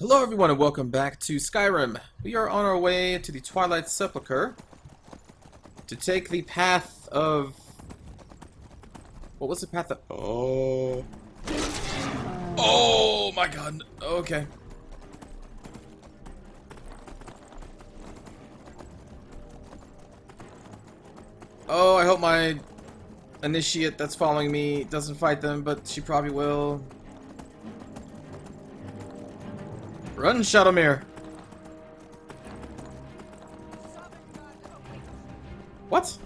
Hello everyone and welcome back to Skyrim. We are on our way to the Twilight Sepulchre to take the path of... What was the path of... Oh my god. Okay. Oh, I hope my initiate that's following me doesn't fight them, but she probably will. Run, Shadowmere! What?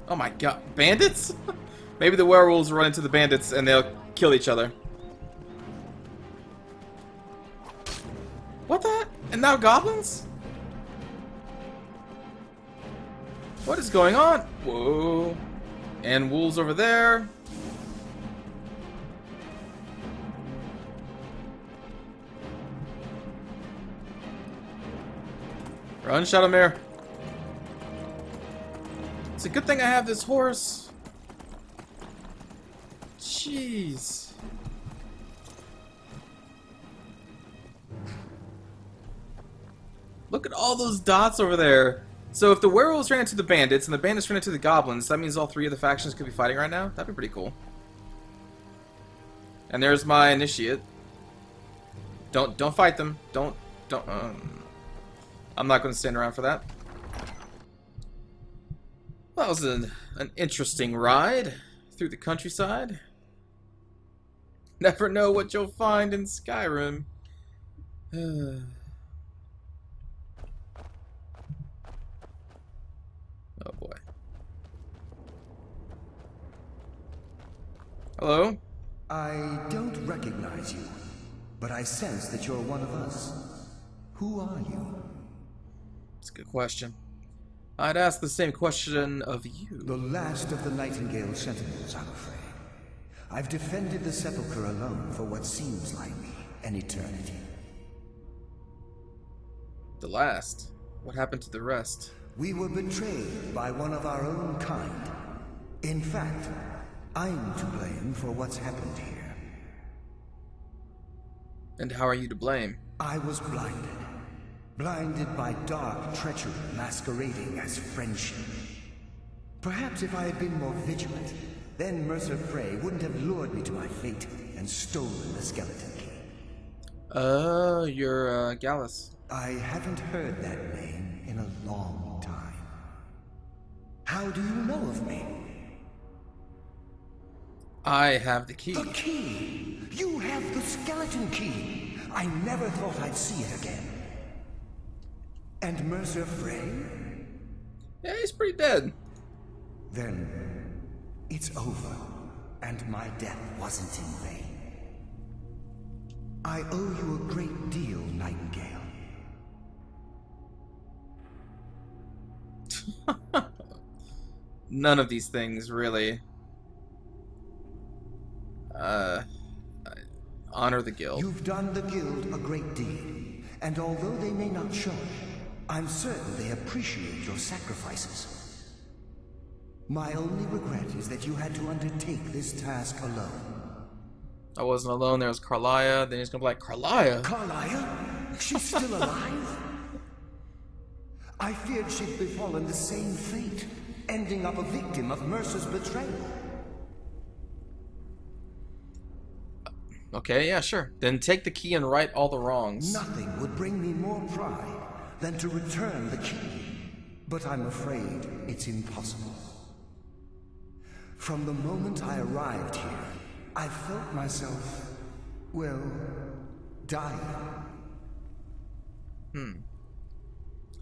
Oh my god. Bandits? Maybe the werewolves run into the bandits and they'll kill each other. What the? And now goblins? What is going on? Whoa. And wolves over there. Run, Shadowmere. It's a good thing I have this horse. Jeez. Look at all those dots over there. So if the werewolves ran into the bandits and the bandits ran into the goblins, that means all three of the factions could be fighting right now? That'd be pretty cool. And there's my initiate. Don't fight them. Don't. I'm not going to stand around for that. That was an interesting ride through the countryside. Never know what you'll find in Skyrim. Oh boy. Hello? I don't recognize you, but I sense that you're one of us. Who are you? That's a good question. I'd ask the same question of you. The last of the Nightingale Sentinels, I'm afraid. I've defended the Sepulchre alone for what seems like an eternity. The last? What happened to the rest? We were betrayed by one of our own kind. In fact, I'm to blame for what's happened here. And how are you to blame? I was blinded. Blinded by dark treachery masquerading as friendship. Perhaps if I had been more vigilant, then Mercer Frey wouldn't have lured me to my fate and stolen the skeleton key. You're, Gallus. I haven't heard that name in a long time. How do you know of me? I have the key. The key! You have the skeleton key! I never thought I'd see it again. And Mercer Frey? Yeah, he's pretty dead. Then it's over, and my death wasn't in vain. I owe you a great deal, Nightingale. None of these things really honor the guild. You've done the guild a great deed, and although they may not show it, I'm certain they appreciate your sacrifices. My only regret is that you had to undertake this task alone. I wasn't alone. There was Carlia. Then he's gonna be like, Carlia? Carlia? She's still alive? I feared she'd befallen the same fate, ending up a victim of Mercer's betrayal. Okay, yeah, sure. Then take the key and right all the wrongs. Nothing would bring me more pride than to return the key, but I'm afraid it's impossible. From the moment I arrived here, I felt myself, well, dying.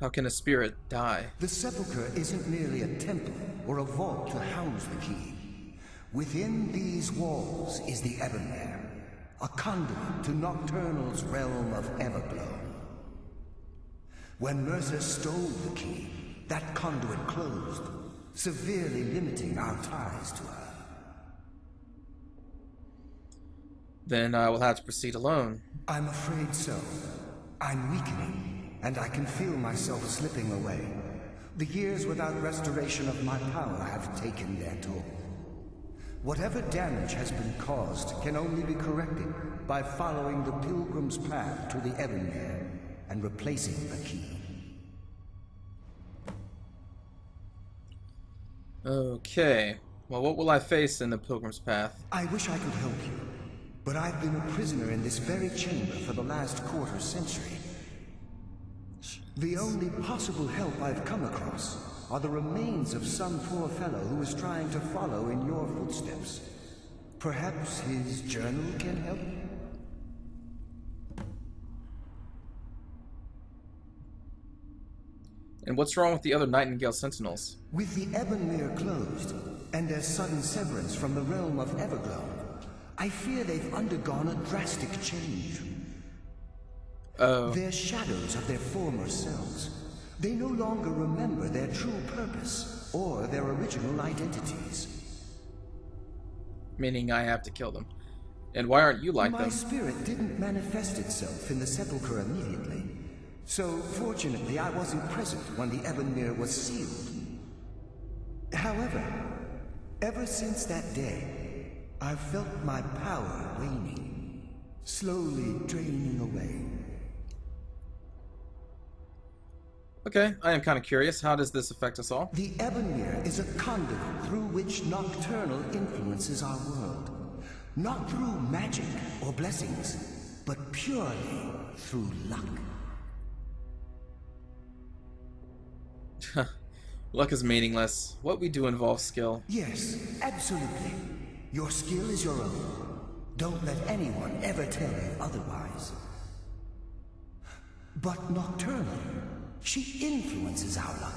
How can a spirit die? The Sepulchre isn't merely a temple or a vault to house the key. Within these walls is the Ebonmere, a conduit to Nocturnal's realm of Everglow. When Mercer stole the key, that conduit closed, severely limiting our ties to her. Then I will have to proceed alone. I'm afraid so. I'm weakening, and I can feel myself slipping away. The years without restoration of my power have taken their toll. Whatever damage has been caused can only be corrected by following the Pilgrim's path to the Ebonmere and replacing the key. Okay. Well, what will I face in the Pilgrim's path? I wish I could help you, but I've been a prisoner in this very chamber for the last quarter century. The only possible help I've come across are the remains of some poor fellow who is trying to follow in your footsteps. Perhaps his journal can help? And what's wrong with the other Nightingale Sentinels? With the Ebonmere closed, and their sudden severance from the realm of Everglow, I fear they've undergone a drastic change. Oh. They're shadows of their former selves. They no longer remember their true purpose or their original identities. Meaning I have to kill them. And why aren't you like them? My spirit didn't manifest itself in the sepulchre immediately. So, fortunately, I wasn't present when the Ebonmere was sealed. However, ever since that day, I've felt my power waning, slowly draining away. Okay, I am kind of curious. How does this affect us all? The Ebonmere is a conduit through which Nocturnal influences our world. Not through magic or blessings, but purely through luck. Luck is meaningless. What we do involves skill. Yes, absolutely. Your skill is your own. Don't let anyone ever tell you otherwise. But Nocturnal, she influences our luck.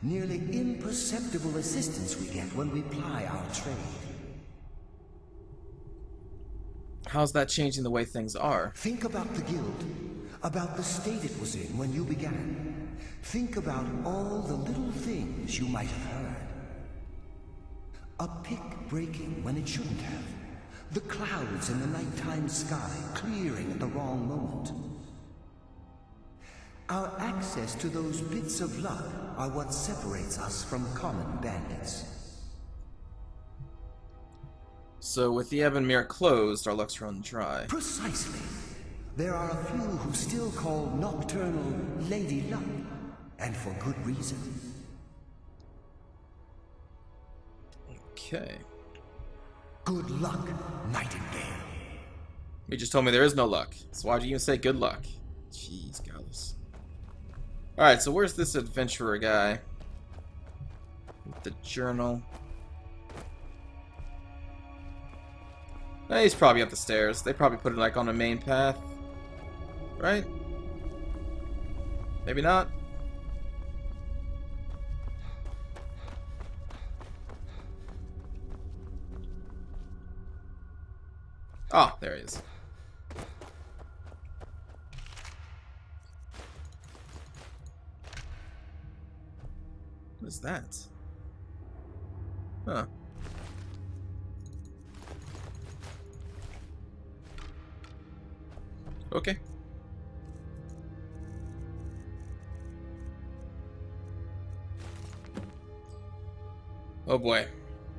Nearly imperceptible assistance we get when we ply our trade. How's that changing the way things are? Think about the guild, about the state it was in when you began. Think about all the little things you might have heard. A pick breaking when it shouldn't have. The clouds in the nighttime sky clearing at the wrong moment. Our access to those bits of luck are what separates us from common bandits. So with the Ebonmere closed, our luck's run dry. Precisely. There are a few who still call Nocturnal Lady Luck, and for good reason. Okay. Good luck, Nightingale. You just told me there is no luck. So why'd you even say good luck? Jeez, Gallus. Alright, so where's this adventurer guy? With the journal. He's probably up the stairs. They probably put it like on the main path. Right? Maybe not. Oh, there he is. What is that? Huh. Okay. Oh boy.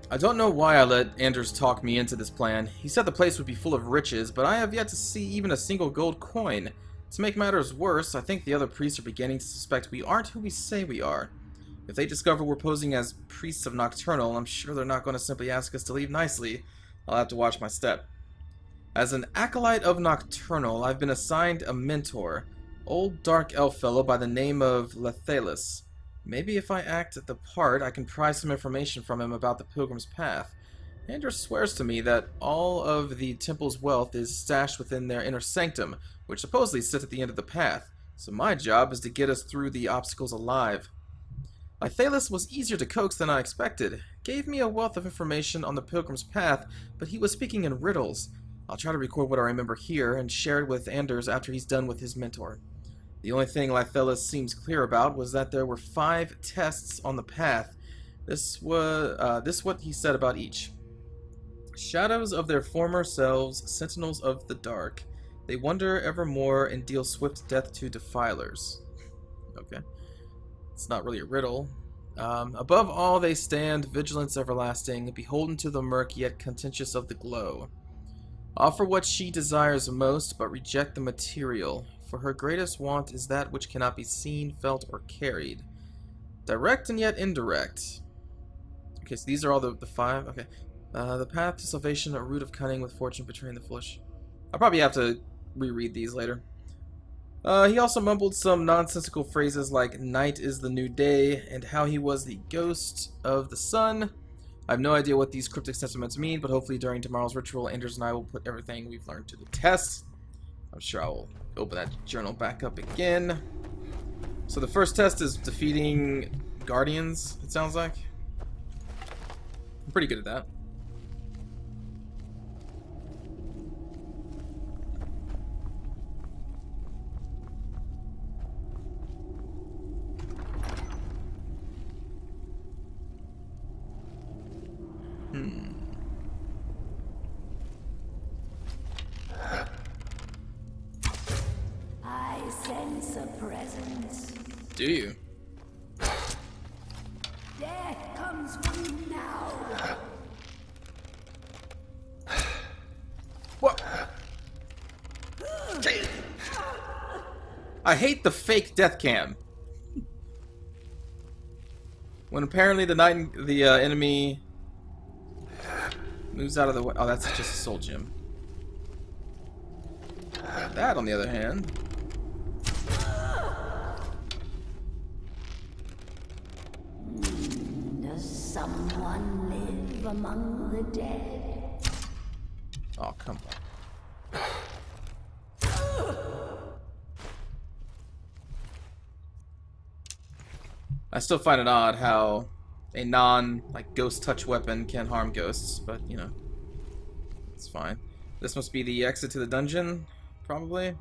I don't know why I let Anders talk me into this plan. He said the place would be full of riches, but I have yet to see even a single gold coin. To make matters worse, I think the other priests are beginning to suspect we aren't who we say we are. If they discover we're posing as priests of Nocturnal, I'm sure they're not going to simply ask us to leave nicely. I'll have to watch my step. As an acolyte of Nocturnal, I've been assigned a mentor, old dark elf fellow by the name of Lethalis. Maybe if I act the part, I can pry some information from him about the Pilgrim's Path. Anders swears to me that all of the temple's wealth is stashed within their inner sanctum, which supposedly sits at the end of the path, so my job is to get us through the obstacles alive. Lethalis was easier to coax than I expected. Gave me a wealth of information on the Pilgrim's Path, but he was speaking in riddles. I'll try to record what I remember here and share it with Anders after he's done with his mentor. The only thing Lethalis seems clear about was that there were 5 tests on the path. This what he said about each. Shadows of their former selves, sentinels of the dark. They wander evermore and deal swift death to defilers. Okay. It's not really a riddle. Above all they stand, vigilance everlasting, beholden to the murk, yet contentious of the glow. Offer what she desires most, but reject the material, for her greatest want is that which cannot be seen, felt, or carried. Direct and yet indirect. Okay, so these are all the five. Okay. The path to salvation, a root of cunning with fortune betraying the foolish. I'll probably have to reread these later. He also mumbled some nonsensical phrases like night is the new day and how he was the ghost of the sun. I have no idea what these cryptic sentiments mean, but hopefully during tomorrow's ritual, Anders and I will put everything we've learned to the test. I'm sure I will open that journal back up again. So the first test is defeating guardians, it sounds like. I'm pretty good at that. I sense a presence. Do you? Death comes for you now. What? I hate the fake death cam. When apparently the enemy moves out of the way. Oh, that's just a soul gem. That, on the other hand. Does someone live among the dead? Oh, come on. I still find it odd how a ghost touch weapon can harm ghosts, but you know, it's fine. This must be the exit to the dungeon, probably.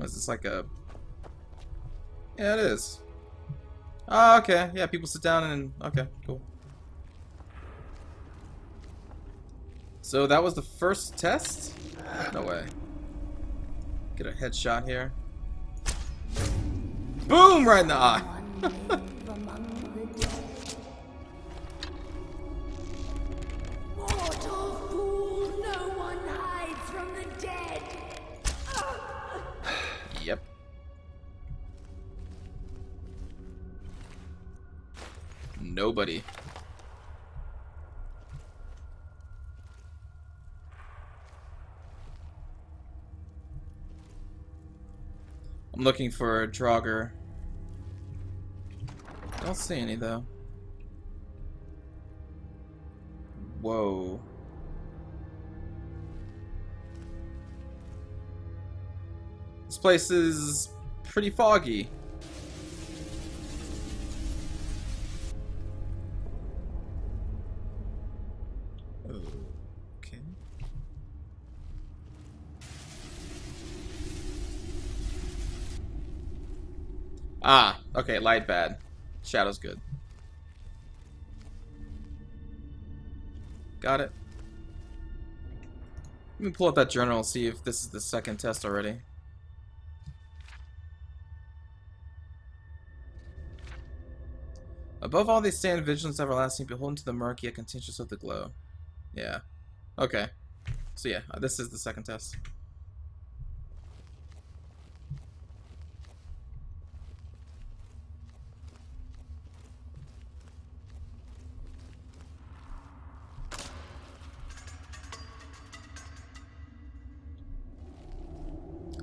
Is this like a... Yeah, it is. Oh, okay. Yeah, people sit down and... Okay, cool. So that was the first test? No way. Get a headshot here. Boom! Right in the eye. Mortal fool, no one hides from the dead. Yep. Nobody. I'm looking for a Draugr. Don't see any though. Whoa. This place is pretty foggy. Okay. Ah, okay, light bad. Shadow's good. Got it. Let me pull up that journal and see if this is the second test already. Above all they stand, vigilance everlasting, beholden to the murk, yet contentious of the glow. Yeah. Okay. So yeah, this is the second test.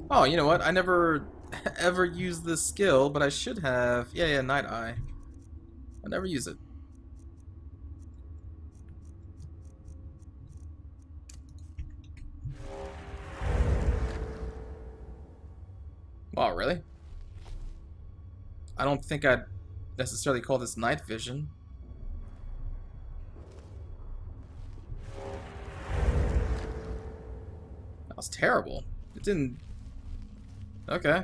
Oh, you know what? I never ever used this skill, but I should have. Yeah, Night Eye. I never use it. Oh, really? I don't think I'd necessarily call this night vision. was terrible. It didn't... Okay.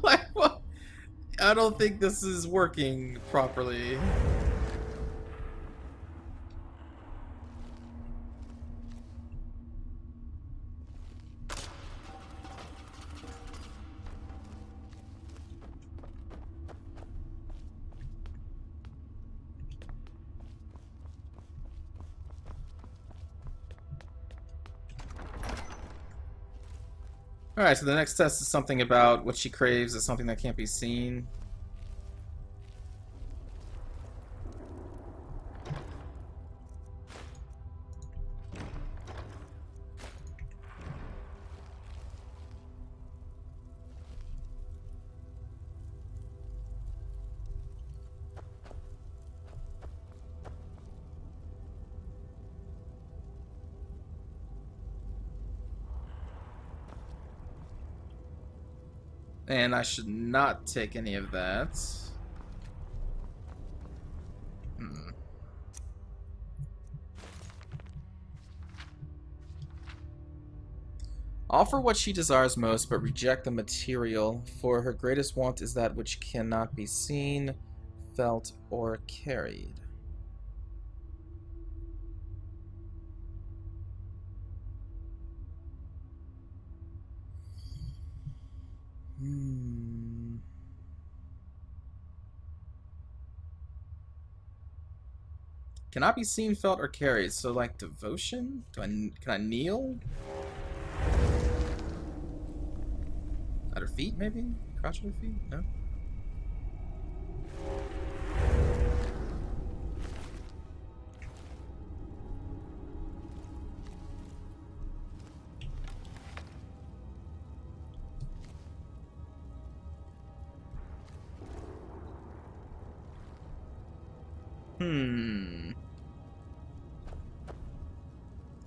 Like, what? I don't think this is working properly. Alright, so the next test is something about what she craves is something that can't be seen. And I should not take any of that. Offer what she desires most, but reject the material, for her greatest want is that which cannot be seen, felt, or carried. Cannot be seen, felt, or carried. So, like, devotion? Can I kneel? At her feet, maybe? Crouch at her feet? No?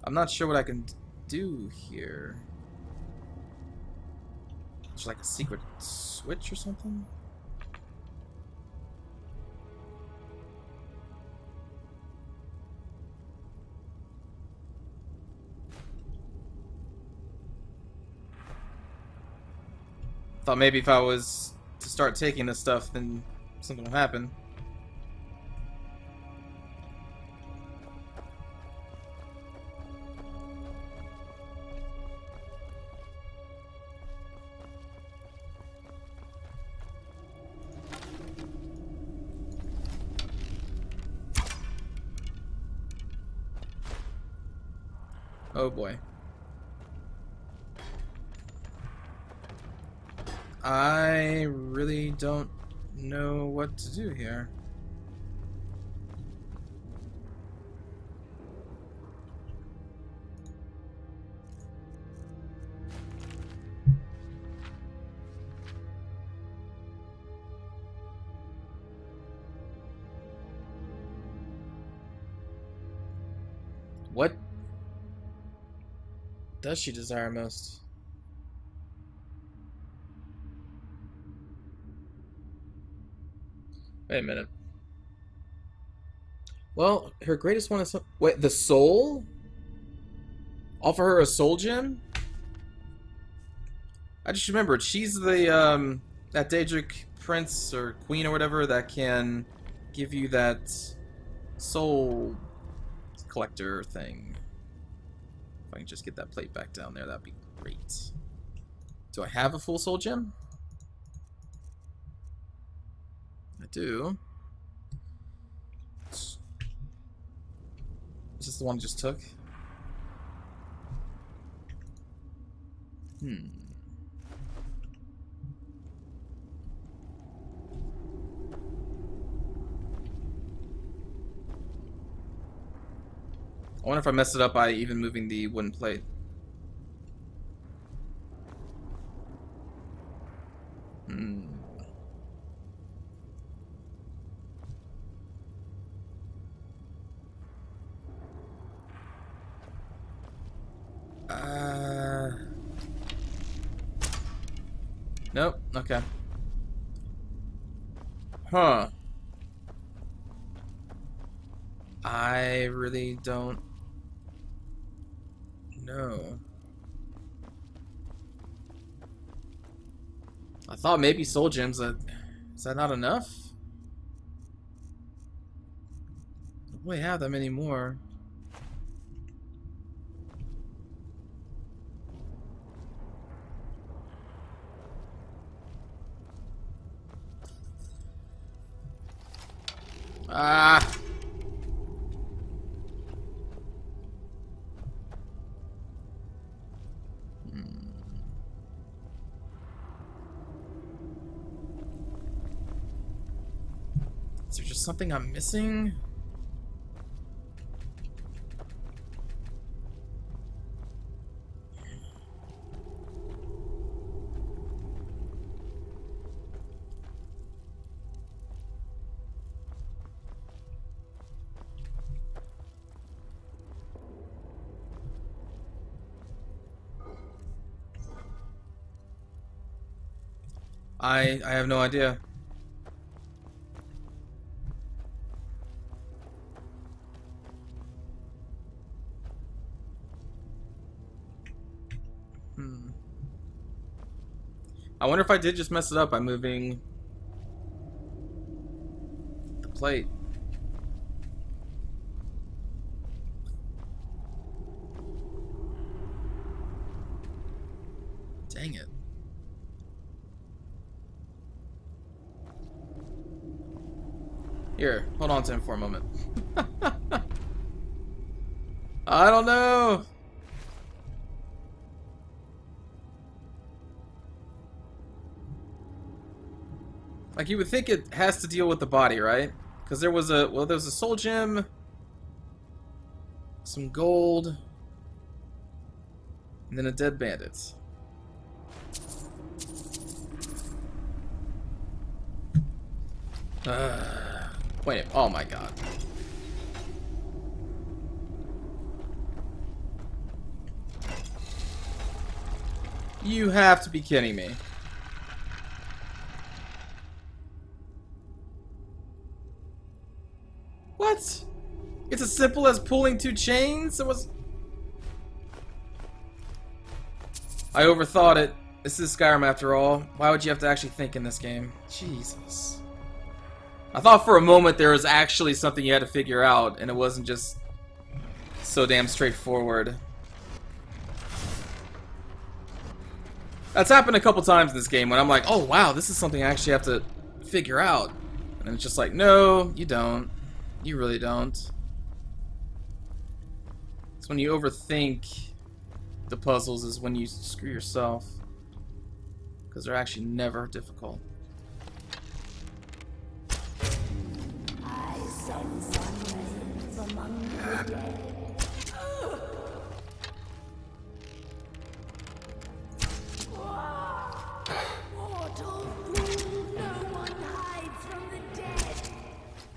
I'm not sure what I can do here. It's like a secret switch or something? Thought maybe if I was to start taking this stuff, then something will happen. Oh boy. I really don't know what to do here. What does she desire most? Wait a minute. Well, her greatest one is... Wait, the soul? Offer her a soul gem? I just remembered, she's the, that Daedric prince or queen or whatever that can give you that soul collector thing. If I can just get that plate back down there, that'd be great. Do I have a full soul gem? I do. Is this the one I just took? I wonder if I messed it up by even moving the wooden plate. Nope. Okay. Huh. I really don't know. I thought maybe soul gems. Is that not enough? I don't really have that many more. Ah. Is there just something I'm missing? I have no idea. I wonder if I did just mess it up by moving the plate. Dang it. Here, hold on to him for a moment. I don't know. Like, you would think it has to deal with the body, right? Because there was a, well, there was a soul gem, some gold, and then a dead bandit. Wait, oh my god. You have to be kidding me. What? It's as simple as pulling two chains? It was... I overthought it. This is Skyrim after all. Why would you have to actually think in this game? Jesus. I thought for a moment there was actually something you had to figure out, and it wasn't just so damn straightforward. That's happened a couple times in this game when I'm like, oh wow, this is something I actually have to figure out. And it's just like, no, you don't. You really don't. It's when you overthink the puzzles is when you screw yourself. Because they're actually never difficult. I sense unrest among the dead. Mortal fool, no one hides from the dead.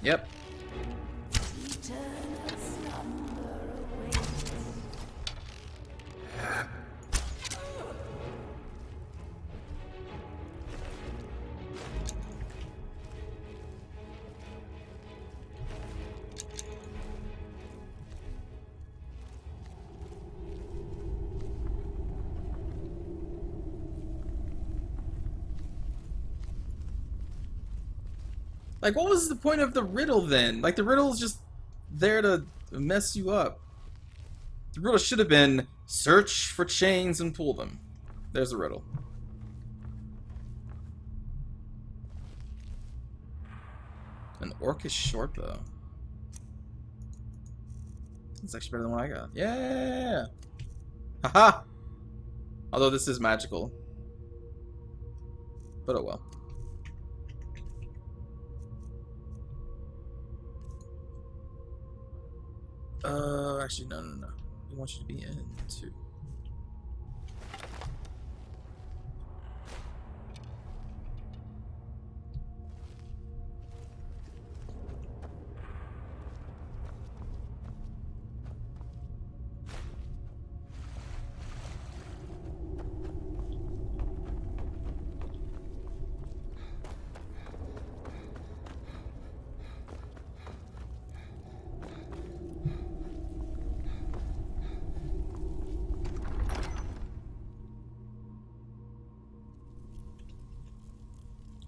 Yep. Eternal slumber awaits. Like, what was the point of the riddle then? Like, the riddle's just there to mess you up. The riddle should have been search for chains and pull them. There's a riddle. An orc is short though. It's actually better than what I got. Yeah! Haha! Although this is magical. But oh well. Actually, no. We want you to be in too.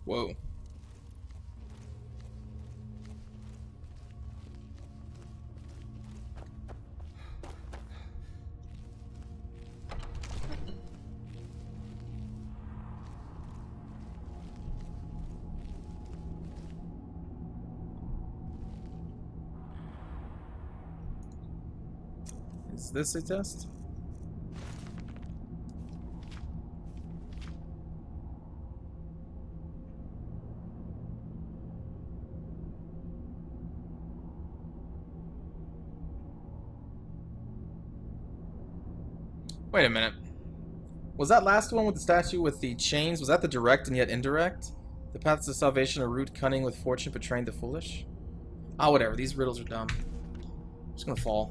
Whoa. Is this a test? Wait a minute. Was that last one with the statue with the chains, was that the direct and yet indirect? The paths to salvation are root cunning with fortune betraying the foolish? Ah, whatever. These riddles are dumb. I'm just gonna fall.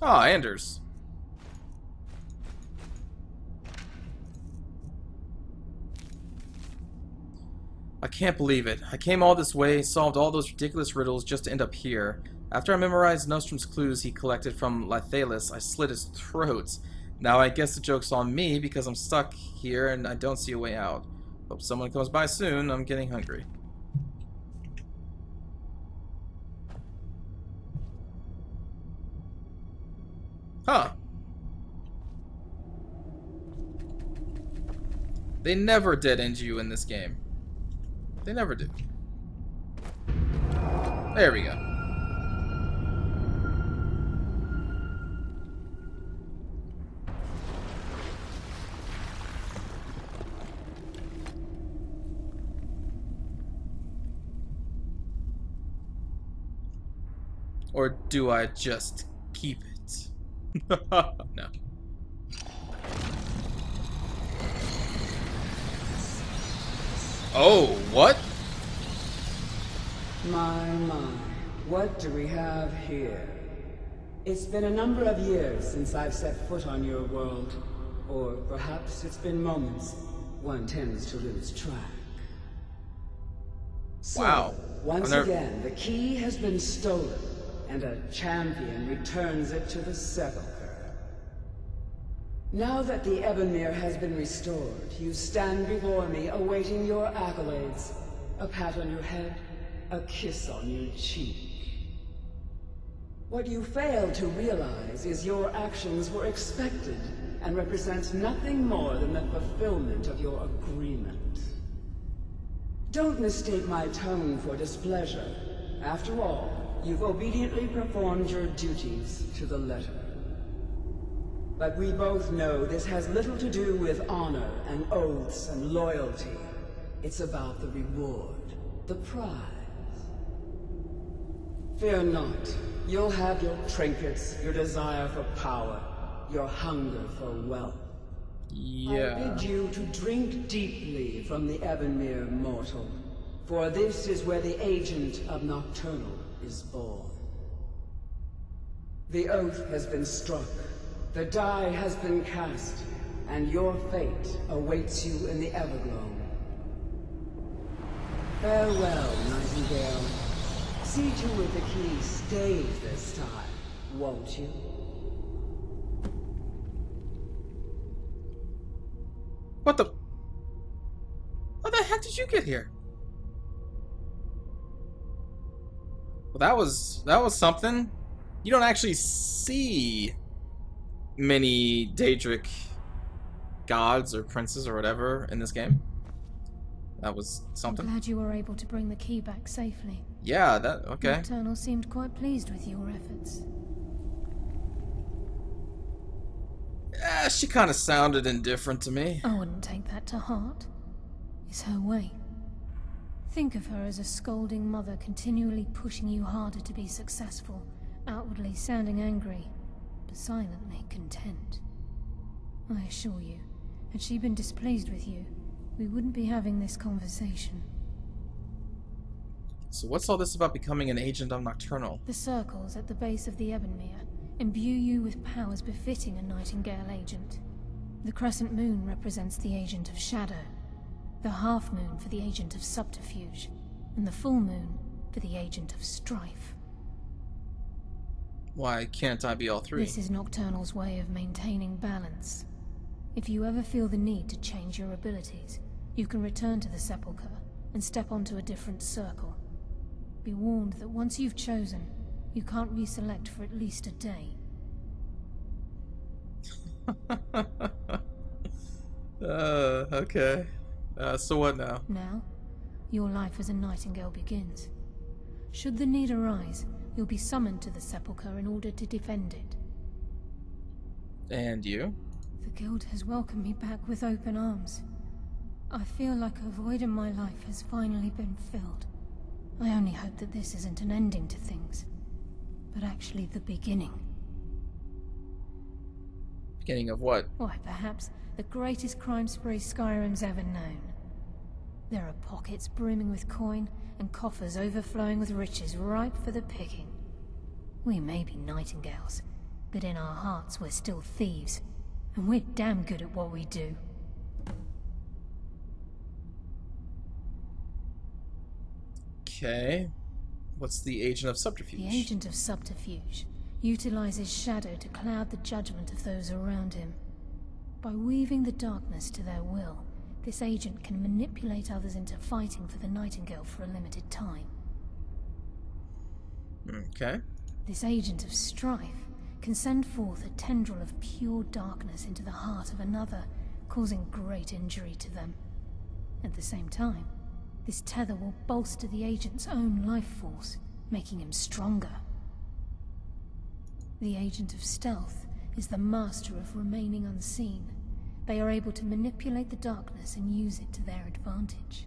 Ah, Anders. I can't believe it. I came all this way, solved all those ridiculous riddles just to end up here. After I memorized Nostrum's clues he collected from Lithalis, I slit his throat. Now I guess the joke's on me because I'm stuck here and I don't see a way out. Hope someone comes by soon. I'm getting hungry. Huh. They never dead end you in this game. They never do. There we go. Or do I just keep it? No. Oh, what? My, what do we have here? It's been a number of years since I've set foot on your world. Or perhaps it's been moments. One tends to lose track. So, wow. Once again, the key has been stolen, and a champion returns it to the sepulchre. Now that the Ebonmere has been restored, you stand before me awaiting your accolades. A pat on your head, a kiss on your cheek. What you fail to realize is your actions were expected and represent nothing more than the fulfillment of your agreement. Don't mistake my tone for displeasure. After all, you've obediently performed your duties to the letter. But we both know this has little to do with honor and oaths and loyalty. It's about the reward, the prize. Fear not. You'll have your trinkets, your desire for power, your hunger for wealth. Yeah. I bid you to drink deeply from the Ebonmere mortal, for this is where the agent of Nocturnal is born. The oath has been struck. The die has been cast, and your fate awaits you in the Everglow. Farewell, Nightingale. See to it the key stays this time, won't you? What the? How the heck did you get here? Well, that was something. You don't actually see many Daedric gods or princes or whatever in this game. That was something. I'm glad you were able to bring the key back safely. Yeah, that okay. Nocturnal seemed quite pleased with your efforts. She kind of sounded indifferent to me. I wouldn't take that to heart. It's her way. Think of her as a scolding mother continually pushing you harder to be successful, outwardly sounding angry, but silently content. I assure you, had she been displeased with you, we wouldn't be having this conversation. So what's all this about becoming an agent of Nocturnal? The circles at the base of the Ebonmere imbue you with powers befitting a Nightingale agent. The crescent moon represents the agent of shadow, the half moon for the agent of subterfuge, and the full moon for the agent of strife. Why can't I be all three? This is Nocturnal's way of maintaining balance. If you ever feel the need to change your abilities, you can return to the Sepulchre and step onto a different circle. Be warned that once you've chosen, you can't reselect for at least a day. Okay. So what now? Now, your life as a Nightingale begins. Should the need arise, you'll be summoned to the Sepulchre in order to defend it. And you? The Guild has welcomed me back with open arms. I feel like a void in my life has finally been filled. I only hope that this isn't an ending to things, but actually the beginning. Beginning of what? Why, perhaps the greatest crime spree Skyrim's ever known. There are pockets brimming with coin, and coffers overflowing with riches ripe for the picking. We may be Nightingales, but in our hearts we're still thieves, and we're damn good at what we do. Okay. What's the Agent of Subterfuge? The Agent of Subterfuge utilizes shadow to cloud the judgment of those around him. By weaving the darkness to their will, this agent can manipulate others into fighting for the Nightingale for a limited time. Okay. This agent of strife can send forth a tendril of pure darkness into the heart of another, causing great injury to them. At the same time, this tether will bolster the agent's own life force, making him stronger. The Agent of Stealth is the master of remaining unseen. They are able to manipulate the darkness and use it to their advantage.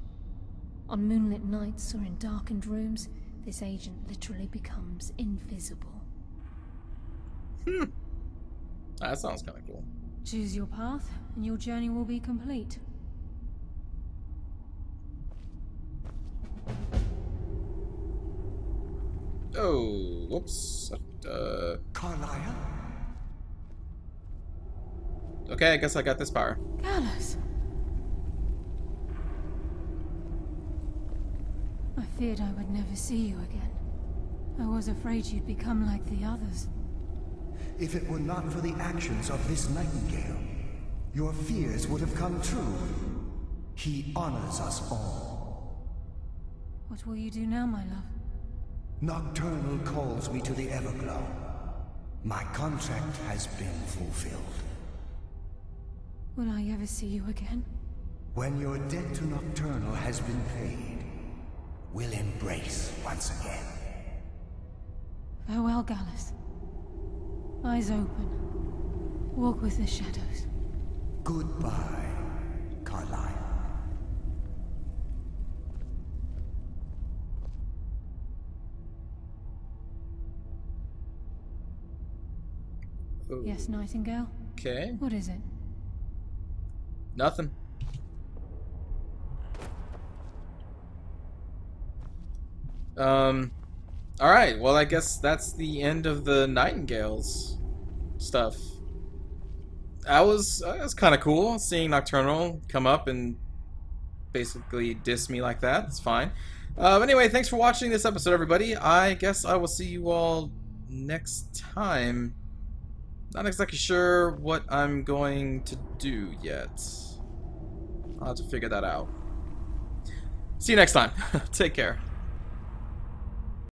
On moonlit nights or in darkened rooms, this agent literally becomes invisible. That sounds kind of cool. Choose your path, and your journey will be complete. Oh, whoops. Carlisle? Okay, I guess I got this power. Gallus! I feared I would never see you again. I was afraid you'd become like the others. If it were not for the actions of this Nightingale, your fears would have come true. He honors us all. What will you do now, my love? Nocturnal calls me to the Everglow. My contract has been fulfilled. Will I ever see you again? When your debt to Nocturnal has been paid, we'll embrace once again. Farewell, Gallus. Eyes open. Walk with the shadows. Goodbye, Carlisle. Oh, Yes, Nightingale? okay. What is it? Nothing. Alright, well I guess that's the end of the Nightingales stuff. That was kind of cool, seeing Nocturnal come up and basically diss me like that. It's fine. Anyway, thanks for watching this episode, everybody. I guess I will see you all next time. Not exactly sure what I'm going to do yet. I'll have to figure that out. See you next time. Take care.